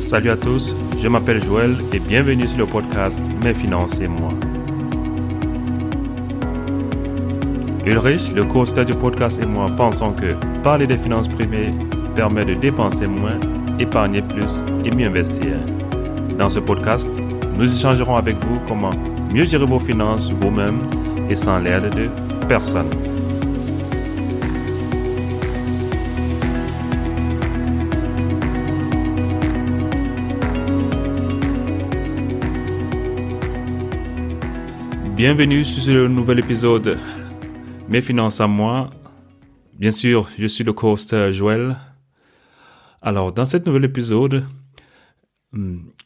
Salut à tous, je m'appelle Joël et bienvenue sur le podcast Mes finances et moi. Ulrich, le co-auteur du podcast et moi pensons que parler des finances privées permet de dépenser moins, épargner plus et mieux investir. Dans ce podcast, nous échangerons avec vous comment mieux gérer vos finances vous-même et sans l'aide de personne. Bienvenue sur ce nouvel épisode Mes finances à moi. Bien sûr, je suis le co-host Joël. Alors, dans cet nouvel épisode,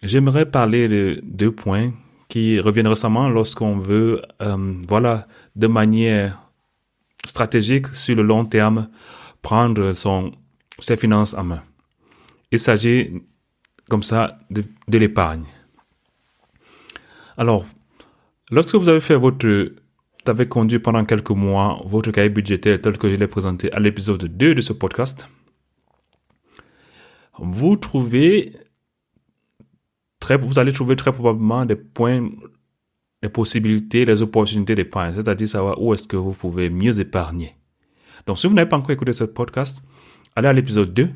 j'aimerais parler de deux points qui reviennent récemment lorsqu'on veut, de manière stratégique, sur le long terme, prendre ses finances en main. Il s'agit, comme ça, de l'épargne. Alors, lorsque vous avez conduit pendant quelques mois votre cahier budgétaire tel que je l'ai présenté à l'épisode 2 de ce podcast, vous allez trouver très probablement des points, des possibilités, des opportunités d'épargne, c'est-à-dire savoir où est-ce que vous pouvez mieux épargner. Donc, si vous n'avez pas encore écouté ce podcast, allez à l'épisode 2.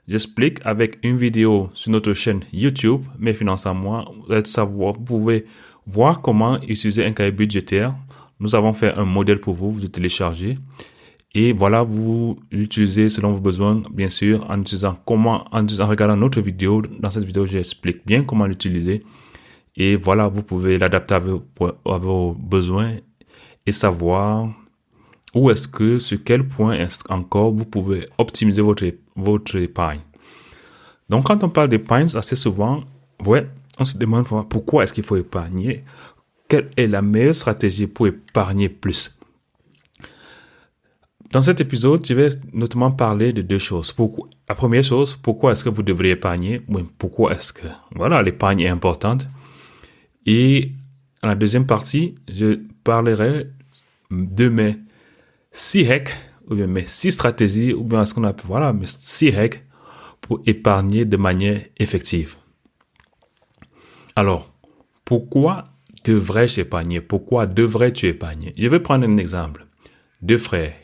J'explique avec une vidéo sur notre chaîne YouTube, Mes finances à moi. Vous pouvez voir comment utiliser un cahier budgétaire. Nous avons fait un modèle pour vous, vous le téléchargez. Et voilà, vous l'utilisez selon vos besoins, bien sûr, en regardant notre vidéo. Dans cette vidéo, j'explique bien comment l'utiliser. Et voilà, vous pouvez l'adapter à vos besoins et savoir sur quel point encore vous pouvez optimiser votre épargne. Donc, quand on parle d'épargne, assez souvent, on se demande pourquoi est-ce qu'il faut épargner? Quelle est la meilleure stratégie pour épargner plus? Dans cet épisode, je vais notamment parler de deux choses. La première chose, pourquoi est-ce que vous devriez épargner? Pourquoi est-ce que l'épargne est importante? Et dans la deuxième partie, je parlerai de mes 6 hacks, ou bien mes 6 stratégies, ou bien ce qu'on appelle, mes 6 hacks pour épargner de manière effective. Alors, pourquoi devrais-je épargner? Pourquoi devrais-tu épargner? Je vais prendre un exemple. 2 frères,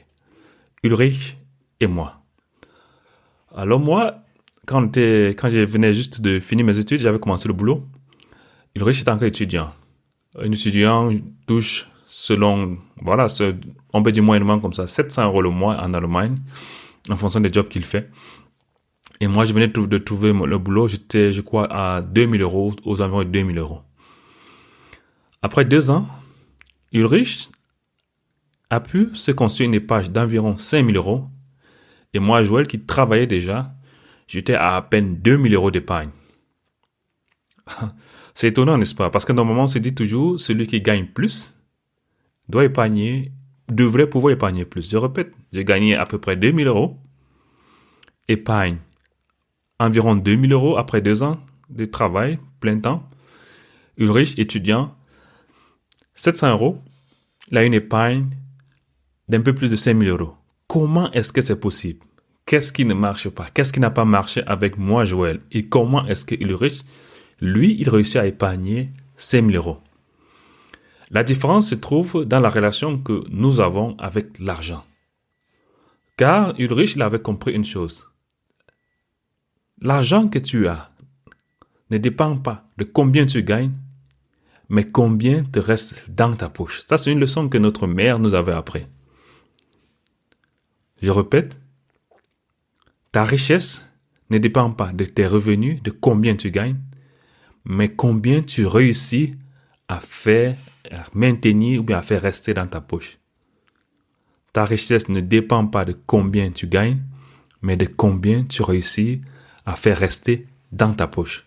Ulrich et moi. Alors moi, quand je venais juste de finir mes études, j'avais commencé le boulot. Ulrich était encore étudiant. Un étudiant touche selon, on peut dire moyennement comme ça, 700 € le mois en Allemagne, en fonction des jobs qu'il fait. Et moi, je venais de trouver le boulot, j'étais, je crois, à 2000 €, aux environs de 2000 €. Après 2 ans, Ulrich a pu se construire une épargne d'environ 5000 €. Et moi, Joël, qui travaillait déjà, j'étais à peine 2000 € d'épargne. C'est étonnant, n'est-ce pas? Parce que normalement, on se dit toujours, celui qui gagne plus devrait pouvoir épargner plus. Je répète, j'ai gagné à peu près 2000 €, épargne environ 2000 € après 2 ans de travail, plein temps. Ulrich, étudiant, 700 €, il a une épargne d'un peu plus de 5000 €. Comment est-ce que c'est possible? Qu'est-ce qui ne marche pas? Qu'est-ce qui n'a pas marché avec moi, Joël? Et comment est-ce que Ulrich, lui, il réussit à épargner 5000 €? La différence se trouve dans la relation que nous avons avec l'argent. Car Ulrich, il avait compris une chose. L'argent que tu as ne dépend pas de combien tu gagnes, mais combien te reste dans ta poche. Ça, c'est une leçon que notre mère nous avait appris. Je répète, ta richesse ne dépend pas de tes revenus, de combien tu gagnes, mais combien tu réussis à maintenir ou bien à faire rester dans ta poche. Ta richesse ne dépend pas de combien tu gagnes, mais de combien tu réussis à faire rester dans ta poche.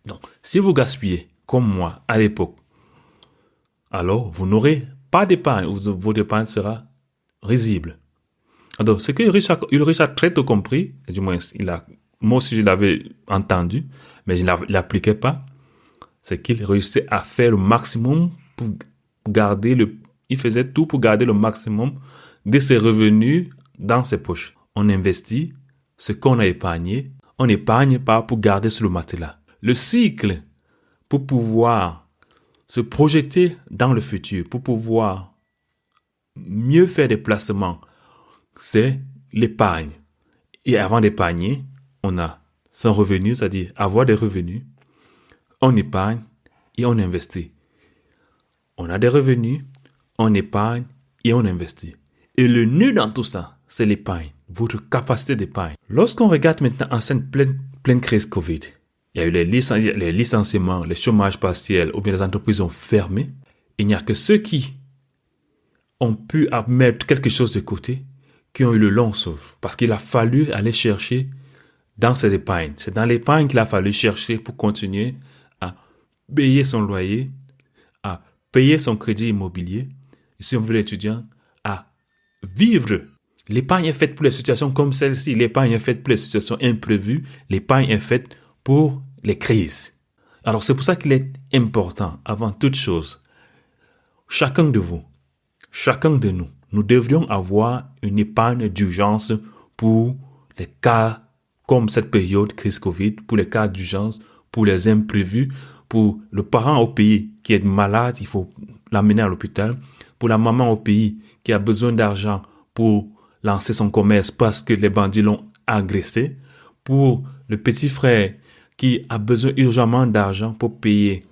Donc, si vous gaspillez, comme moi, à l'époque, alors vous n'aurez pas d'épargne, votre épargne sera risible. Alors, ce que Ulrich a très tôt compris, du moins, moi aussi je l'avais entendu, mais je ne l'appliquais pas, c'est qu'il réussissait à faire le maximum pour il faisait tout pour garder le maximum de ses revenus dans ses poches. On investit ce qu'on a épargné, On n'épargne pas pour garder sur le matelas. Le cycle pour pouvoir se projeter dans le futur, pour pouvoir mieux faire des placements, c'est l'épargne. Et avant d'épargner, on a son revenu, c'est-à-dire avoir des revenus, on épargne et on investit. On a des revenus, on épargne et on investit. Et le nœud dans tout ça, c'est l'épargne, votre capacité d'épargne. Lorsqu'on regarde maintenant en cette pleine crise Covid, il y a eu les licenciements, les chômages partiels, ou bien les entreprises ont fermé. Il n'y a que ceux qui ont pu mettre quelque chose de côté qui ont eu le long souffle. Parce qu'il a fallu aller chercher dans ces épargnes. C'est dans l'épargne qu'il a fallu chercher pour continuer à payer son loyer, à payer son crédit immobilier, et si on veut l'étudiant, à vivre. L'épargne est faite pour les situations comme celle-ci. L'épargne est faite pour les situations imprévues. L'épargne est faite pour les crises. Alors c'est pour ça qu'il est important, avant toute chose, chacun de vous, chacun de nous, nous devrions avoir une épargne d'urgence pour les cas comme cette période crise Covid, pour les cas d'urgence, pour les imprévus, pour le parent au pays qui est malade, il faut l'amener à l'hôpital, pour la maman au pays qui a besoin d'argent pour lancer son commerce parce que les bandits l'ont agressé, pour le petit frère qui a besoin urgemment d'argent pour payer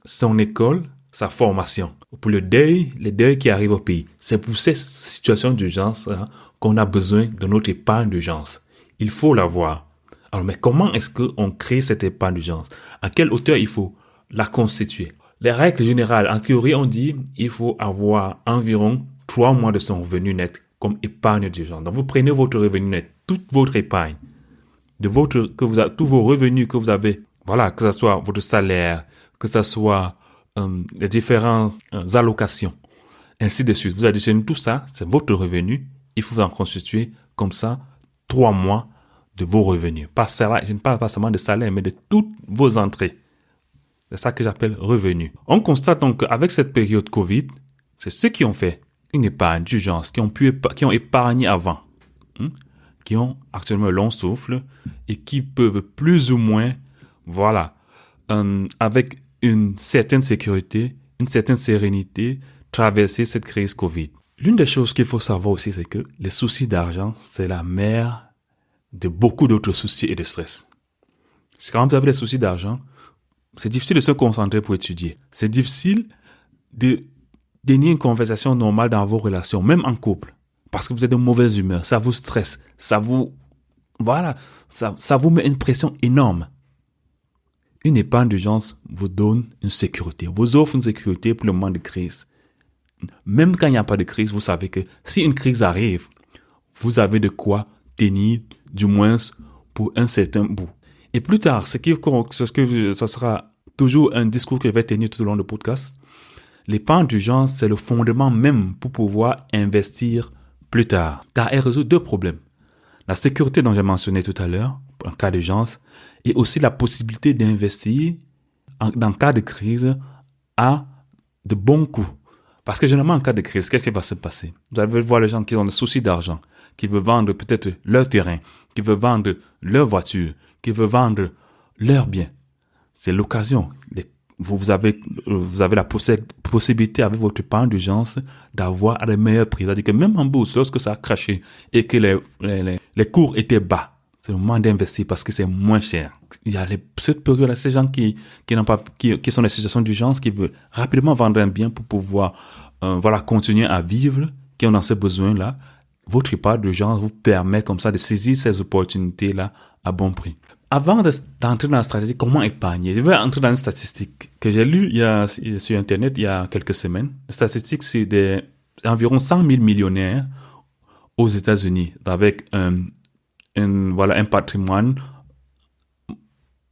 son école, sa formation, pour les deuils qui arrivent au pays. C'est pour ces situations d'urgence qu'on a besoin de notre épargne d'urgence. Il faut l'avoir. Alors, mais comment est-ce qu'on crée cette épargne d'urgence? À quelle hauteur il faut la constituer? Les règles générales, en théorie, on dit il faut avoir environ 3 mois de son revenu net comme épargne d'urgence. Donc, vous prenez votre revenu net, toute votre épargne, tous vos revenus que vous avez, voilà, que ce soit votre salaire, que ce soit les différentes allocations, ainsi de suite. Vous additionnez tout ça, c'est votre revenu. Il faut en constituer comme ça 3 mois de vos revenus. Pas salaire, je ne parle pas seulement de salaire, mais de toutes vos entrées. C'est ça que j'appelle revenus. On constate donc qu'avec cette période Covid, c'est ceux qui ont fait une épargne d'urgence, qui ont épargné avant, qui ont actuellement un long souffle et qui peuvent plus ou moins, voilà, avec une certaine sécurité, une certaine sérénité, traverser cette crise Covid. L'une des choses qu'il faut savoir aussi, c'est que les soucis d'argent, c'est la mère de beaucoup d'autres soucis et de stress. Quand vous avez des soucis d'argent, c'est difficile de se concentrer pour étudier. C'est difficile de tenir une conversation normale dans vos relations, même en couple. Parce que vous êtes de mauvaise humeur, ça vous stresse, ça vous met une pression énorme. Une épargne d'urgence vous donne une sécurité, vous offre une sécurité pour le moment de crise. Même quand il n'y a pas de crise, vous savez que si une crise arrive, vous avez de quoi tenir, du moins pour un certain bout. Et plus tard, ça sera toujours un discours que je vais tenir tout au long du podcast. L'épargne d'urgence, c'est le fondement même pour pouvoir investir plus tard, car elle résout 2 problèmes. La sécurité dont j'ai mentionné tout à l'heure, en cas d'urgence, et aussi la possibilité d'investir dans cas de crise à de bons coûts. Parce que généralement, en cas de crise, qu'est-ce qui va se passer? Vous allez voir les gens qui ont des soucis d'argent, qui veulent vendre peut-être leur terrain, qui veulent vendre leur voiture, qui veulent vendre leurs biens. C'est l'occasion. Vous avez la possibilité avec votre épargne d'urgence d'avoir les meilleurs prix. C'est-à-dire que même en bourse, lorsque ça a craché et que les cours étaient bas, c'est le moment d'investir parce que c'est moins cher. Il y a cette période-là, ces gens qui sont dans des situations d'urgence, qui veulent rapidement vendre un bien pour pouvoir continuer à vivre, qui ont dans ce besoin-là. Votre épargne d'urgence vous permet comme ça de saisir ces opportunités-là à bon prix. Avant d'entrer dans la stratégie, comment épargner? Je vais entrer dans une statistique que j'ai lue sur Internet il y a quelques semaines. La statistique, c'est environ 100 000 millionnaires aux États-Unis avec un patrimoine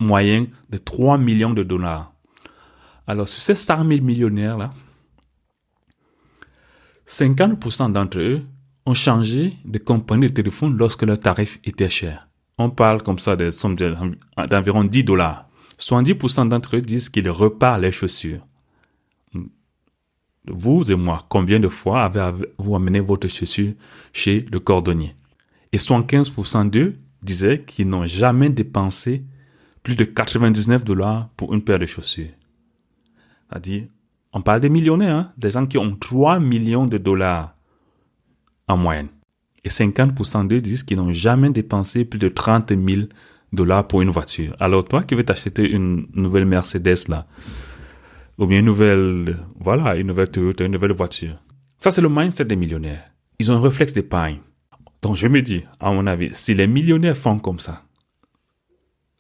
moyen de 3 millions de dollars. Alors, sur ces 100 000 millionnaires-là, 50% d'entre eux ont changé de compagnie de téléphone lorsque leur tarif était cher. On parle comme ça de sommes d'environ 10 dollars. 70% d'entre eux disent qu'ils reparent les chaussures. Vous et moi, combien de fois avez-vous amené votre chaussure chez le cordonnier? Et 75% d'eux disaient qu'ils n'ont jamais dépensé plus de $99 pour une paire de chaussures. C'est-à-dire, on parle des millionnaires, hein, des gens qui ont 3 millions de dollars en moyenne. Et 50% d'eux disent qu'ils n'ont jamais dépensé plus de $30,000 pour une voiture. Alors toi qui veux t'acheter une nouvelle Mercedes là, ou bien une nouvelle Toyota, une nouvelle voiture. Ça, c'est le mindset des millionnaires. Ils ont un réflexe d'épargne. Donc, je me dis, à mon avis, si les millionnaires font comme ça,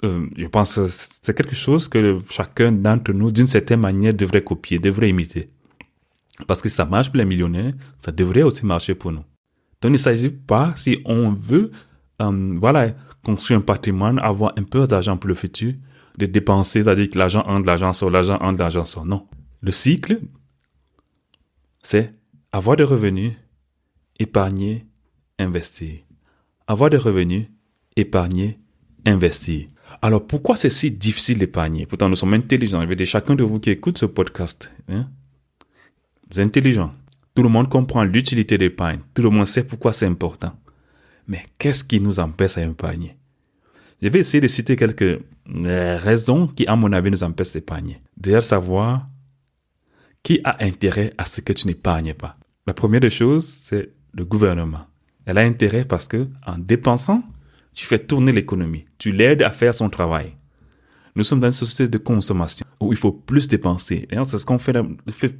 je pense que c'est quelque chose que chacun d'entre nous, d'une certaine manière, devrait copier, devrait imiter. Parce que ça marche pour les millionnaires, ça devrait aussi marcher pour nous. Donc, il ne s'agit pas, si on veut, construire un patrimoine, avoir un peu d'argent pour le futur, de dépenser, c'est-à-dire que l'argent entre, l'argent sort, l'argent entre, l'argent sort. Non. Le cycle, c'est avoir des revenus, épargner, investir. Avoir des revenus, épargner, investir. Alors, pourquoi c'est si difficile d'épargner? Pourtant, nous sommes intelligents. Je veux dire, chacun de vous qui écoute ce podcast, vous êtes intelligents. Tout le monde comprend l'utilité de l'épargne. Tout le monde sait pourquoi c'est important. Mais qu'est-ce qui nous empêche à épargner? Je vais essayer de citer quelques raisons qui, à mon avis, nous empêchent d'épargner. Déjà, savoir qui a intérêt à ce que tu n'épargnes pas. La première des choses, c'est le gouvernement. Elle a intérêt parce que, en dépensant, tu fais tourner l'économie. Tu l'aides à faire son travail. Nous sommes dans une société de consommation où il faut plus dépenser. Et c'est ce qu'on fait,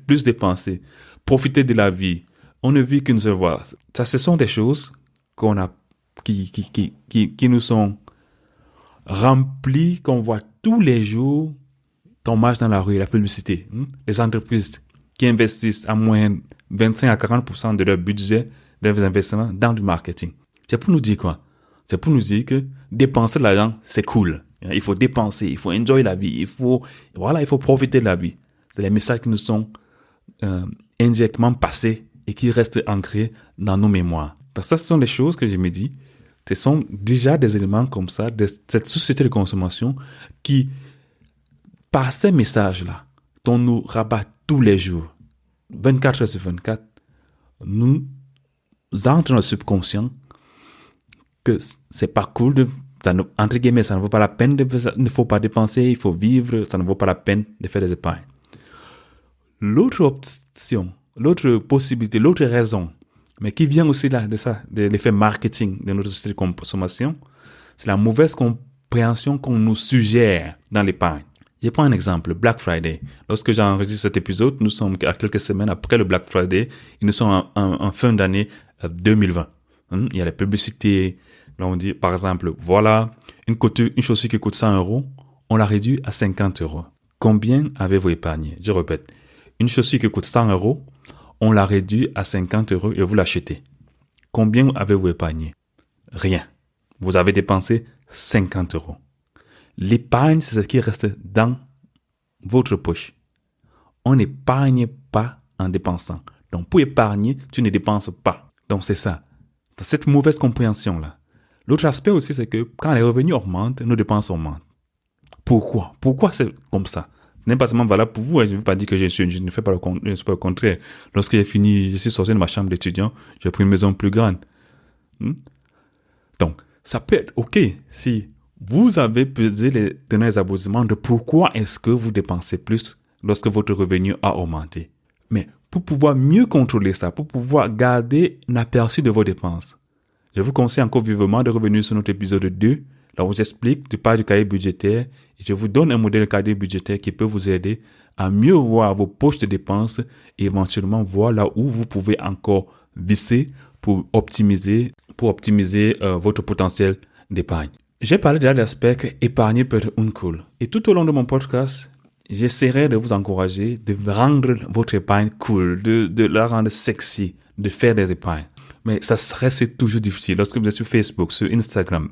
plus dépenser. Profiter de la vie. On ne vit qu'une seule fois. Ça, ce sont des choses qui nous sont remplies, qu'on voit tous les jours quand on marche dans la rue, la publicité. Les entreprises qui investissent à moyenne 25 à 40% de leur budget, de leurs investissements dans du marketing. C'est pour nous dire quoi? C'est pour nous dire que dépenser de l'argent, c'est cool. Il faut dépenser, il faut enjoy la vie, il faut profiter de la vie. C'est les messages qui nous sont indirectement passés et qui restent ancrés dans nos mémoires. Parce que ça, ce sont des choses que je me dis, ce sont déjà des éléments comme ça, de cette société de consommation qui, par ces messages-là, dont nous rabat tous les jours, 24 heures sur 24, nous entrons dans le subconscient que c'est pas cool entre guillemets, ça ne vaut pas la peine il ne faut pas dépenser, il faut vivre, ça ne vaut pas la peine de faire des épargnes. L'autre option, l'autre possibilité, l'autre raison, mais qui vient aussi là de ça, de l'effet marketing de notre société de consommation, c'est la mauvaise compréhension qu'on nous suggère dans l'épargne. Je prends un exemple, Black Friday. Lorsque j'enregistre cet épisode, nous sommes à quelques semaines après le Black Friday et nous sommes en fin d'année 2020. Il y a les publicités. Là, on dit, par exemple, voilà, une chaussure qui coûte 100 €, on l'a réduit à 50 €. Combien avez-vous épargné? Je répète, une chaussure qui coûte 100 €, on l'a réduit à 50 € et vous l'achetez. Combien avez-vous épargné? Rien. Vous avez dépensé 50 €. L'épargne, c'est ce qui reste dans votre poche. On n'épargne pas en dépensant. Donc, pour épargner, tu ne dépenses pas. Donc, c'est ça. Dans cette mauvaise compréhension-là. L'autre aspect aussi, c'est que quand les revenus augmentent, nos dépenses augmentent. Pourquoi? Pourquoi c'est comme ça? Ce n'est pas seulement valable pour vous. Je ne veux pas dire que je ne fais pas le contraire. Lorsque je suis sorti de ma chambre d'étudiant, j'ai pris une maison plus grande. Donc, ça peut être OK si vous avez pesé les tenants et aboutissements de pourquoi est-ce que vous dépensez plus lorsque votre revenu a augmenté. Mais pour pouvoir mieux contrôler ça, pour pouvoir garder un aperçu de vos dépenses, je vous conseille encore vivement de revenir sur notre épisode 2, là où j'explique du pas du cahier budgétaire et je vous donne un modèle de cahier budgétaire qui peut vous aider à mieux voir vos poches de dépenses et éventuellement voir là où vous pouvez encore visser pour optimiser votre potentiel d'épargne. J'ai parlé déjà de l'aspect que épargner peut être cool. Et tout au long de mon podcast, j'essaierai de vous encourager de rendre votre épargne cool, de la rendre sexy, de faire des épargnes. Mais ça reste toujours difficile. Lorsque vous êtes sur Facebook, sur Instagram,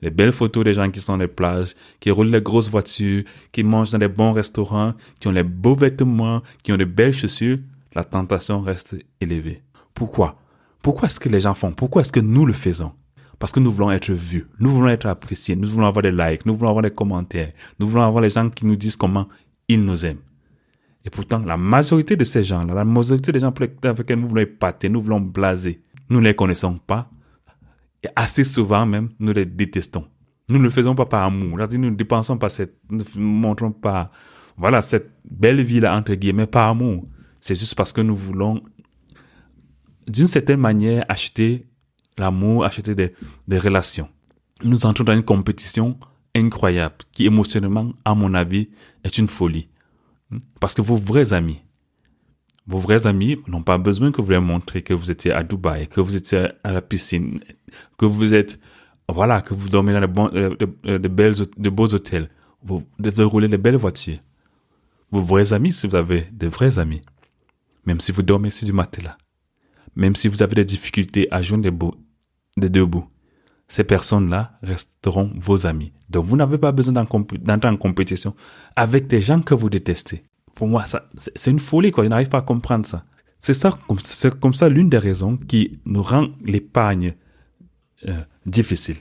les belles photos des gens qui sont dans les plages, qui roulent les grosses voitures, qui mangent dans des bons restaurants, qui ont les beaux vêtements, qui ont de belles chaussures, la tentation reste élevée. Pourquoi? Pourquoi est-ce que les gens font? Pourquoi est-ce que nous le faisons? Parce que nous voulons être vus, nous voulons être appréciés, nous voulons avoir des likes, nous voulons avoir des commentaires, nous voulons avoir les gens qui nous disent comment ils nous aiment. Et pourtant, la majorité de ces gens-là, la majorité des gens avec lesquels nous voulons épater, nous voulons blaser, nous ne les connaissons pas. Et assez souvent même, nous les détestons. Nous ne le faisons pas par amour. C'est-à-dire, nous ne dépensons pas nous ne montrons pas, voilà, cette belle vie-là, entre guillemets, par amour. C'est juste parce que nous voulons, d'une certaine manière, acheter l'amour, acheter des relations. Nous entrons dans une compétition incroyable qui, émotionnellement, à mon avis, est une folie. Parce que vos vrais amis n'ont pas besoin que vous leur montrez que vous étiez à Dubaï, que vous étiez à la piscine, que vous êtes, voilà, que vous dormez dans de beaux hôtels, vous devez rouler de belles voitures. Vos vrais amis, si vous avez de vrais amis, même si vous dormez sur du matelas, même si vous avez des difficultés à joindre des deux bouts, ces personnes-là resteront vos amis. Donc, vous n'avez pas besoin d'entrer en compétition avec des gens que vous détestez. Pour moi, c'est une folie, quoi. Je n'arrive pas à comprendre ça. C'est comme ça l'une des raisons qui nous rend l'épargne difficile.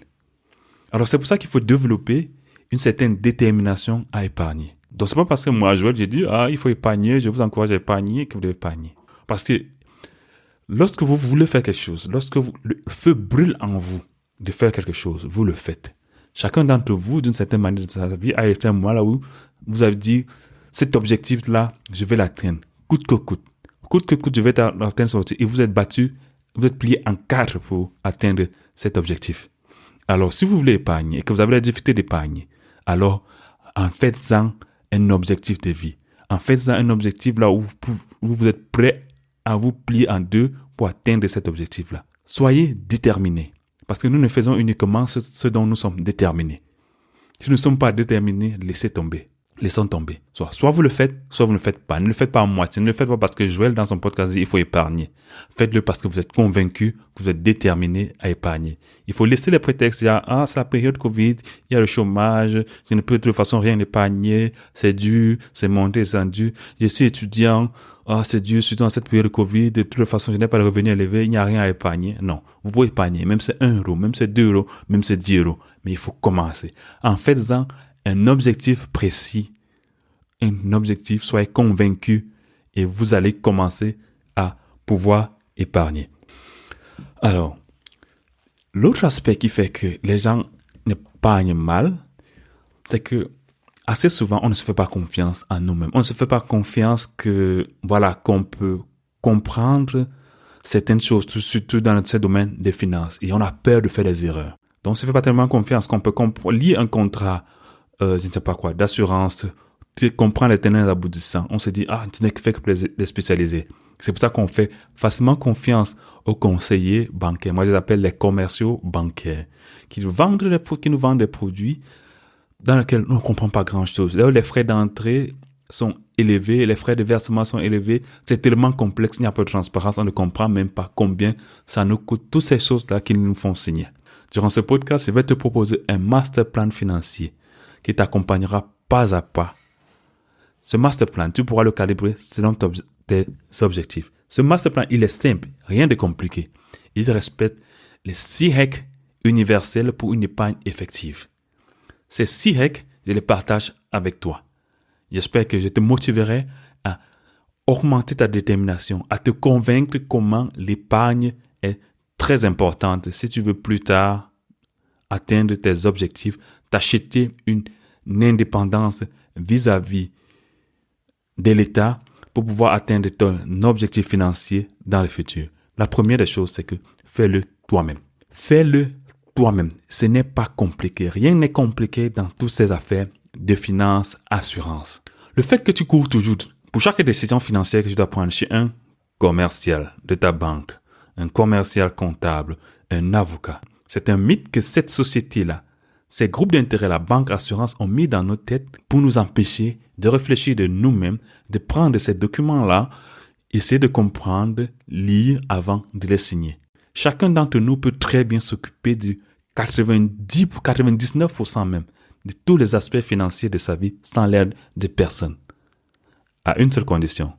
Alors, c'est pour ça qu'il faut développer une certaine détermination à épargner. Donc, c'est pas parce que moi, Joël, j'ai dit, il faut épargner, je vous encourage à épargner, que vous devez épargner. Parce que lorsque vous voulez faire quelque chose, lorsque le feu brûle en vous de faire quelque chose, vous le faites. Chacun d'entre vous, d'une certaine manière de sa vie, a été un moment là où vous avez dit, cet objectif-là, je vais l'atteindre, coûte que coûte. Coûte que coûte, je vais l'atteindre sur et vous êtes battu, vous êtes plié en 4 pour atteindre cet objectif. Alors, si vous voulez épargner et que vous avez la difficulté d'épargner, alors, en faites-en un objectif de vie. En faites-en un objectif là où vous êtes prêt à vous plier en 2 pour atteindre cet objectif-là. Soyez déterminés. Parce que nous ne faisons uniquement ce dont nous sommes déterminés. Si nous ne sommes pas déterminés, laissez tomber. Laissons tomber. Soit vous le faites, soit vous ne le faites pas. Ne le faites pas en moitié. Ne le faites pas parce que Joël, dans son podcast, dit il faut épargner. Faites-le parce que vous êtes convaincu, que vous êtes déterminé à épargner. Il faut laisser les prétextes. Il y a, c'est la période Covid, il y a le chômage, je ne peux de toute façon rien épargner, c'est dur, c'est monté, c'est dur. Je suis étudiant, c'est dur, surtout dans cette période de Covid, de toute façon, je n'ai pas de revenus élevés, il n'y a rien à épargner. Non. Vous pouvez épargner, même c'est 1 euro, même c'est 2 euros, même c'est 10 euros. Mais il faut commencer. En faites-en un objectif précis, un objectif, soyez convaincu et vous allez commencer à pouvoir épargner. Alors, l'autre aspect qui fait que les gens épargnent mal, c'est que assez souvent, on ne se fait pas confiance en nous-mêmes. On ne se fait pas confiance qu'on peut comprendre certaines choses, surtout dans ce domaine des finances. Et on a peur de faire des erreurs. Donc, on ne se fait pas tellement confiance qu'on peut lire un contrat, je ne sais pas quoi, d'assurance, comprendre les tenants et les aboutissants. On se dit, tu n'es que fait que les spécialiser. C'est pour ça qu'on fait facilement confiance aux conseillers bancaires. Moi, je les appelle les commerciaux bancaires, qui nous vendent des produits dans lesquels on ne comprend pas grand-chose. Là, les frais d'entrée sont élevés, les frais de versement sont élevés. C'est tellement complexe, il n'y a pas de transparence, on ne comprend même pas combien ça nous coûte. Toutes ces choses-là qu'ils nous font signer. Durant ce podcast, je vais te proposer un master plan financier qui t'accompagnera pas à pas. Ce master plan, tu pourras le calibrer selon tes objectifs. Ce master plan, il est simple, rien de compliqué. Il respecte les 6 règles universelles pour une épargne effective. Ces 6 règles, je les partage avec toi. J'espère que je te motiverai à augmenter ta détermination, à te convaincre comment l'épargne est très importante si tu veux plus tard atteindre tes objectifs, t'acheter une indépendance vis-à-vis de l'État pour pouvoir atteindre ton objectif financier dans le futur. La première des choses, c'est que fais-le toi-même. Fais-le toi-même. Ce n'est pas compliqué. Rien n'est compliqué dans toutes ces affaires de finances, assurance. Le fait que tu cours toujours pour chaque décision financière que tu dois prendre chez un commercial de ta banque, un commercial comptable, un avocat, c'est un mythe que cette société-là, ces groupes d'intérêt, la banque, assurance, ont mis dans nos têtes pour nous empêcher de réfléchir de nous-mêmes, de prendre ces documents-là, essayer de comprendre, lire avant de les signer. Chacun d'entre nous peut très bien s'occuper de 90 ou 99% même de tous les aspects financiers de sa vie sans l'aide de personne. À une seule condition,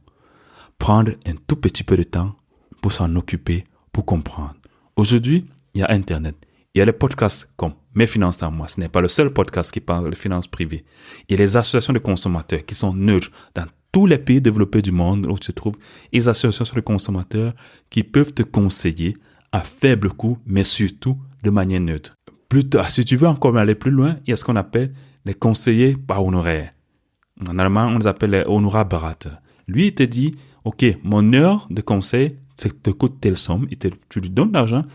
prendre un tout petit peu de temps pour s'en occuper, pour comprendre. Aujourd'hui, il y a Internet. Il y a les podcasts comme Mes finances en moi. Ce n'est pas le seul podcast qui parle de finances privées. Il y a les associations de consommateurs qui sont neutres dans tous les pays développés du monde où tu te trouves. Et les associations de consommateurs qui peuvent te conseiller à faible coût, mais surtout de manière neutre. Plus tard, si tu veux encore aller plus loin, il y a ce qu'on appelle les conseillers par honoraires. En allemand, on les appelle les Honorarberater. Lui, il te dit, OK, mon heure de conseil, ça te coûte telle somme, tu lui donnes de l'argent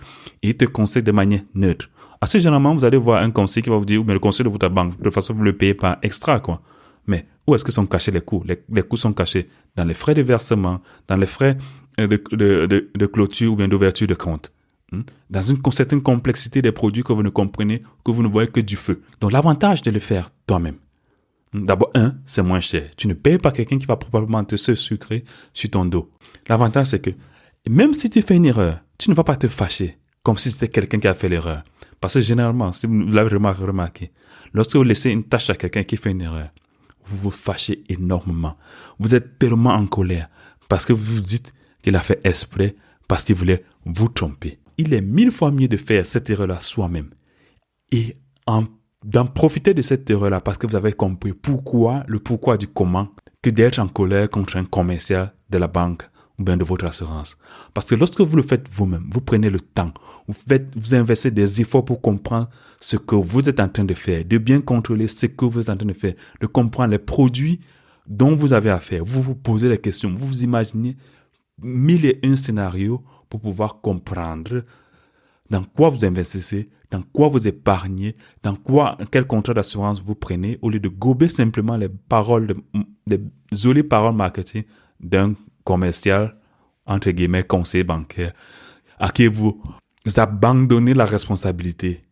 et il te conseille de manière neutre. Assez généralement, vous allez voir un conseiller qui va vous dire, mais le conseil de votre banque, de toute façon, vous le payez pas extra, quoi. Mais où est-ce que sont cachés les coûts? Les coûts sont cachés dans les frais de versement, dans les frais de clôture ou bien d'ouverture de compte. Dans une certaine complexité des produits que vous ne comprenez, que vous ne voyez que du feu. Donc, l'avantage de le faire toi-même. D'abord, c'est moins cher. Tu ne payes pas quelqu'un qui va probablement te se sucrer sur ton dos. L'avantage, c'est que même si tu fais une erreur, tu ne vas pas te fâcher comme si c'était quelqu'un qui a fait l'erreur. Parce que généralement, si vous l'avez remarqué, lorsque vous laissez une tâche à quelqu'un qui fait une erreur, vous vous fâchez énormément. Vous êtes tellement en colère parce que vous vous dites qu'il a fait exprès parce qu'il voulait vous tromper. Il est 1000 fois mieux de faire cette erreur-là soi-même et d'en profiter de cette erreur-là parce que vous avez compris le pourquoi du comment, que d'être en colère contre un commercial de la banque ou bien de votre assurance. Parce que lorsque vous le faites vous-même, vous prenez le temps, vous investissez des efforts pour comprendre ce que vous êtes en train de faire, de bien contrôler ce que vous êtes en train de faire, de comprendre les produits dont vous avez affaire. Vous vous posez des questions, vous vous imaginez 1001 scénarios pour pouvoir comprendre dans quoi vous investissez, dans quoi vous épargnez, quel contrat d'assurance vous prenez, au lieu de gober simplement les jolies paroles marketing d'un commercial, entre guillemets, conseiller bancaire, à qui vous abandonnez la responsabilité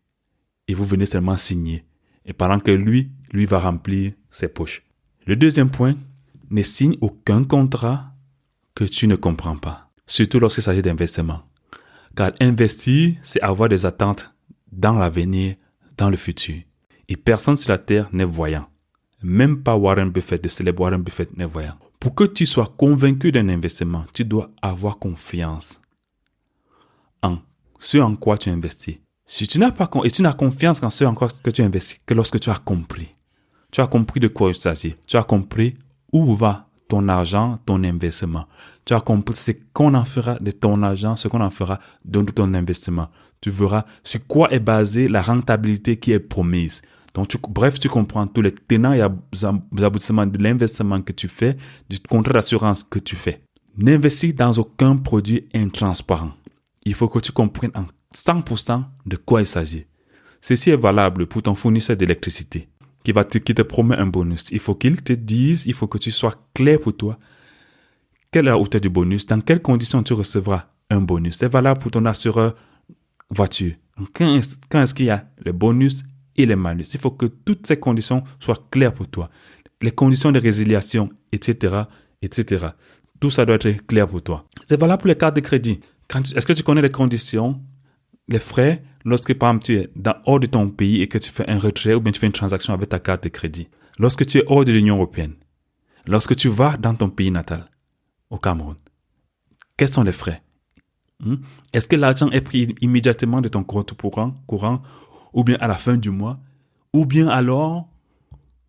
et vous venez seulement signer. Et pendant que lui va remplir ses poches. Le deuxième point, ne signe aucun contrat que tu ne comprends pas, surtout lorsqu'il s'agit d'investissement. Car investir, c'est avoir des attentes dans l'avenir, dans le futur. Et personne sur la terre n'est voyant. Même pas Warren Buffett, le célèbre Warren Buffett n'est voyant. Pour que tu sois convaincu d'un investissement, tu dois avoir confiance en ce en quoi tu investis. Si tu n'as pas et tu n'as confiance en ce en quoi que tu investis, que lorsque tu as compris de quoi il s'agit, tu as compris où va ton argent, ton investissement. Tu as compris ce qu'on en fera de ton argent, ce qu'on en fera de ton investissement. Tu verras sur quoi est basée la rentabilité qui est promise. Donc, tu comprends tous les tenants et aboutissements de l'investissement que tu fais, du contrat d'assurance que tu fais. N'investis dans aucun produit intransparent. Il faut que tu comprennes en 100% de quoi il s'agit. Ceci est valable pour ton fournisseur d'électricité qui te promet un bonus. Il faut qu'il te dise, il faut que tu sois clair pour toi. Quelle est la hauteur du bonus? Dans quelles conditions tu recevras un bonus? C'est valable pour ton assureur voiture. Quand est-ce qu'il y a les bonus et les malus? Il faut que toutes ces conditions soient claires pour toi. Les conditions de résiliation, etc., etc. Tout ça doit être clair pour toi. C'est valable pour les cartes de crédit. Est-ce que tu connais les conditions, les frais, lorsque par exemple tu es hors de ton pays et que tu fais un retrait ou bien tu fais une transaction avec ta carte de crédit? Lorsque tu es hors de l'Union européenne, lorsque tu vas dans ton pays natal, au Cameroun, quels sont les frais? Est-ce que l'argent est pris immédiatement de ton compte courant ou bien à la fin du mois? Ou bien alors,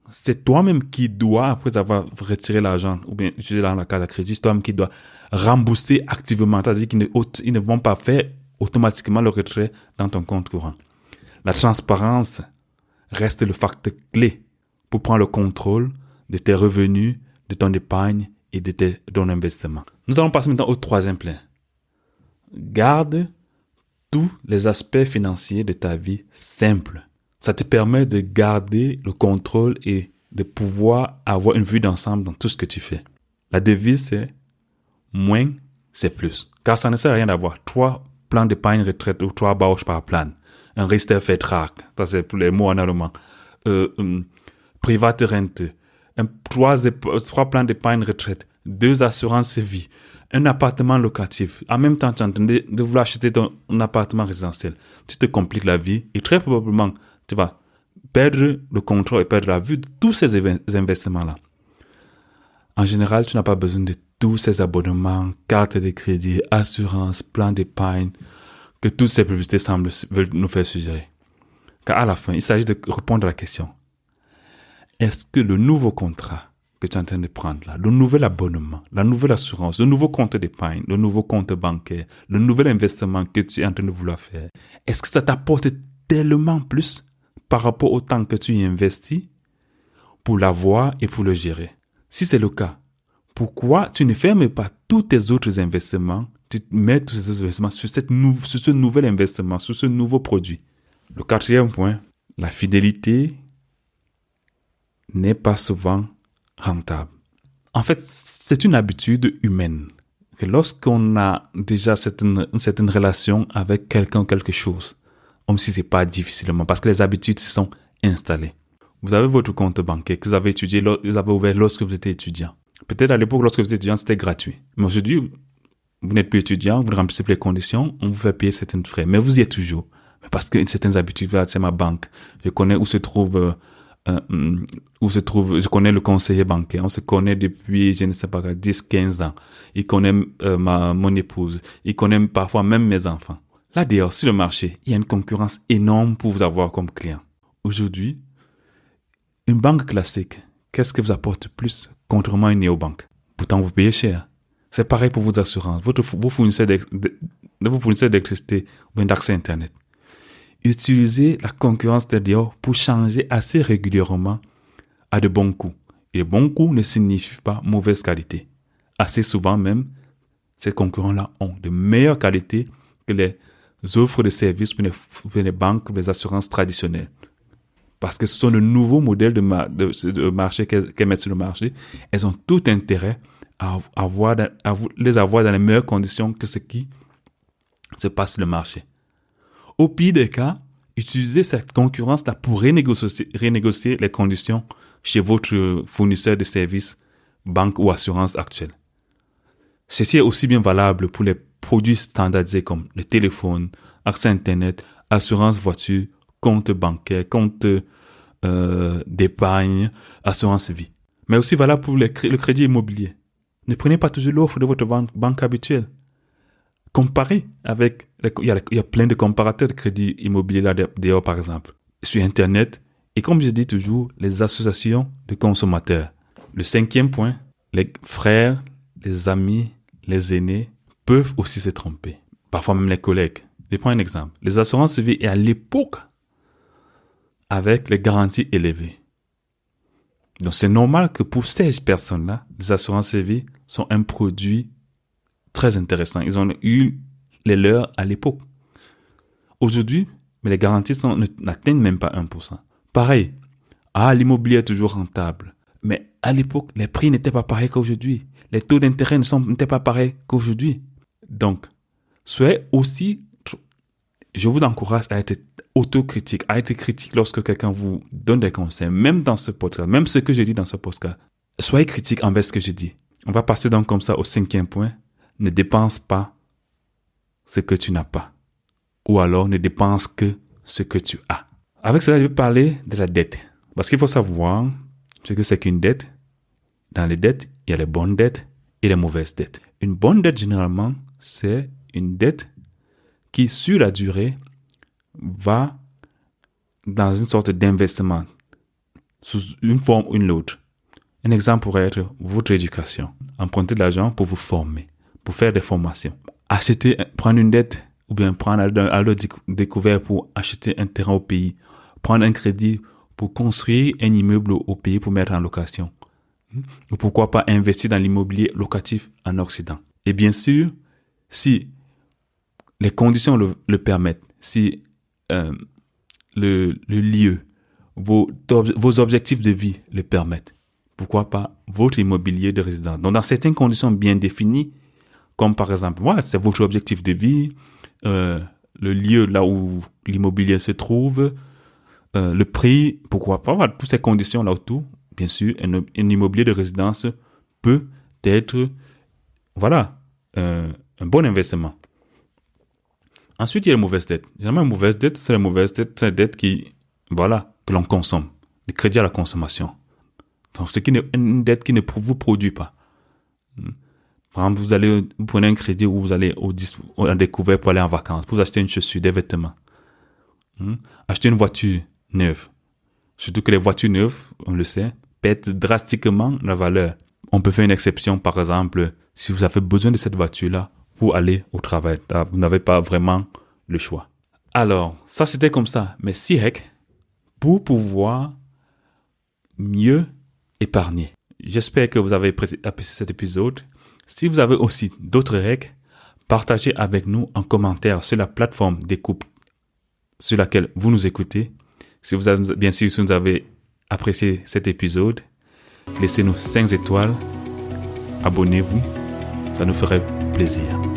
c'est toi-même qui dois, après avoir retiré l'argent ou bien utilisé dans la carte de crédit, c'est toi-même qui dois rembourser activement. C'est-à-dire qu'ils ne vont pas faire automatiquement le retrait dans ton compte courant. La transparence reste le facteur clé pour prendre le contrôle de tes revenus, de ton épargne et de ton investissement. Nous allons passer maintenant au troisième point. Garde tous les aspects financiers de ta vie simples. Ça te permet de garder le contrôle et de pouvoir avoir une vue d'ensemble dans tout ce que tu fais. La devise, c'est moins, c'est plus. Car ça ne sert à rien d'avoir 3 plans d'épargne retraite ou 3 bauches par plan. Un Riester-Vertrag, ça c'est pour les mots en allemand. Private Rente, 3 plans d'épargne retraite, 2 assurances vie, un appartement locatif. En même temps, tu es en train de vouloir acheter ton appartement résidentiel. Tu te compliques la vie et très probablement, tu vas perdre le contrôle et perdre la vue de tous ces investissements-là. En général, tu n'as pas besoin de tous ces abonnements, cartes de crédit, assurances, plans d'épargne, que toutes ces publicités veulent nous faire suggérer. Car à la fin, il s'agit de répondre à la question. Est-ce que le nouveau contrat que tu es en train de prendre là, le nouvel abonnement, la nouvelle assurance, le nouveau compte d'épargne, le nouveau compte bancaire, le nouvel investissement que tu es en train de vouloir faire, est-ce que ça t'apporte tellement plus par rapport au temps que tu y investis pour l'avoir et pour le gérer? Si c'est le cas, pourquoi tu ne fermes pas tous tes autres investissements, tu mets tous ces investissements sur ce nouvel investissement, sur ce nouveau produit? Le quatrième point, la fidélité n'est pas souvent rentable. En fait, c'est une habitude humaine. Que lorsqu'on a déjà une certaine relation avec quelqu'un ou quelque chose, même si c'est pas difficilement, parce que les habitudes se sont installées. Vous avez votre compte bancaire que vous avez étudié, vous avez ouvert lorsque vous étiez étudiant. Peut-être à l'époque, lorsque vous étiez étudiant, c'était gratuit. Mais aujourd'hui, vous n'êtes plus étudiant, vous ne remplissez plus les conditions, on vous fait payer certains frais. Mais vous y êtes toujours. Mais parce que certaines habitudes, c'est ma banque. Je connais où se trouve, je connais le conseiller bancaire. On se connaît depuis, je ne sais pas, 10, 15 ans. Il connaît mon épouse. Il connaît parfois même mes enfants. Là, d'ailleurs, sur le marché, il y a une concurrence énorme pour vous avoir comme client. Aujourd'hui, une banque classique, qu'est-ce que vous apporte plus contrairement à une néobanque? Pourtant, vous payez cher. C'est pareil pour vos assurances, vos fournisseurs d'électricité ou bien d'accès Internet. Utilisez la concurrence d'ailleurs pour changer assez régulièrement à de bons coûts. Et de bons coûts ne signifient pas mauvaise qualité. Assez souvent même, ces concurrents-là ont de meilleure qualité que les offres de services pour les banques, les assurances traditionnelles. Parce que ce sont de nouveaux modèles de marché qu'elles mettent sur le marché. Elles ont tout intérêt à les avoir dans les meilleures conditions que ce qui se passe sur le marché. Au pire des cas, utilisez cette concurrence-là pour renégocier les conditions chez votre fournisseur de services, banque ou assurance actuelle. Ceci est aussi bien valable pour les produits standardisés comme le téléphone, accès Internet, assurance voiture, compte bancaire, compte d'épargne, assurance vie. Mais aussi valable pour le crédit immobilier. Ne prenez pas toujours l'offre de votre banque habituelle. Comparez avec, il y a plein de comparateurs de crédit immobilier là d'ailleurs par exemple, sur Internet. Et comme je dis toujours, les associations de consommateurs. Le cinquième point, les frères, les amis, les aînés peuvent aussi se tromper. Parfois même les collègues. Je prends un exemple. Les assurances vie et à l'époque, avec les garanties élevées. Donc c'est normal que pour ces personnes-là, les assurances vie sont un produit très intéressant. Ils ont eu les leurs à l'époque. Aujourd'hui, mais les garanties n'atteignent même pas 1%. Pareil, l'immobilier est toujours rentable. Mais à l'époque, les prix n'étaient pas pareils qu'aujourd'hui. Les taux d'intérêt n'étaient pas pareils qu'aujourd'hui. Donc, soyez aussi, je vous encourage à être autocritique, à être critique lorsque quelqu'un vous donne des conseils, même dans ce podcast, même ce que je dis dans ce podcast. Soyez critique envers ce que je dis. On va passer donc comme ça au cinquième point. Ne dépense pas ce que tu n'as pas. Ou alors ne dépense que ce que tu as. Avec cela, je vais parler de la dette. Parce qu'il faut savoir ce que c'est qu'une dette. Dans les dettes, il y a les bonnes dettes et les mauvaises dettes. Une bonne dette, généralement, c'est une dette qui, sur la durée, va dans une sorte d'investissement sous une forme ou une autre. Un exemple pourrait être votre éducation. Emprunter de l'argent pour vous former, pour faire des formations. Prendre une dette ou bien prendre à l'eau découvert pour acheter un terrain au pays. Prendre un crédit pour construire un immeuble au pays pour mettre en location. Ou pourquoi pas investir dans l'immobilier locatif en Occident. Et bien sûr, si les conditions le permettent, si le lieu, vos objectifs de vie le permettent, pourquoi pas votre immobilier de résidence. Donc, dans certaines conditions bien définies, comme par exemple, c'est votre objectif de vie, le lieu là où l'immobilier se trouve, le prix, pourquoi pas, toutes ces conditions là autour, bien sûr, un immobilier de résidence peut être, un bon investissement. Ensuite, il y a les mauvaises dettes. Généralement, une mauvaise dette, c'est la dette que l'on consomme. Le crédit à la consommation. Donc, une dette qui ne vous produit pas. Par exemple, vous prenez un crédit où vous allez au découvert pour aller en vacances, pour acheter une chaussure, des vêtements. Acheter une voiture neuve. Surtout que les voitures neuves, on le sait, perd drastiquement la valeur. On peut faire une exception, par exemple, si vous avez besoin de cette voiture-là pour aller au travail. Vous n'avez pas vraiment le choix. Alors, ça c'était comme ça. Mais 6 règles pour pouvoir mieux épargner. J'espère que vous avez apprécié cet épisode. Si vous avez aussi d'autres règles, partagez avec nous en commentaire sur la plateforme d'écoute sur laquelle vous nous écoutez. Si vous avez apprécié cet épisode, laissez-nous 5 étoiles. Abonnez-vous. Ça nous ferait plaisir.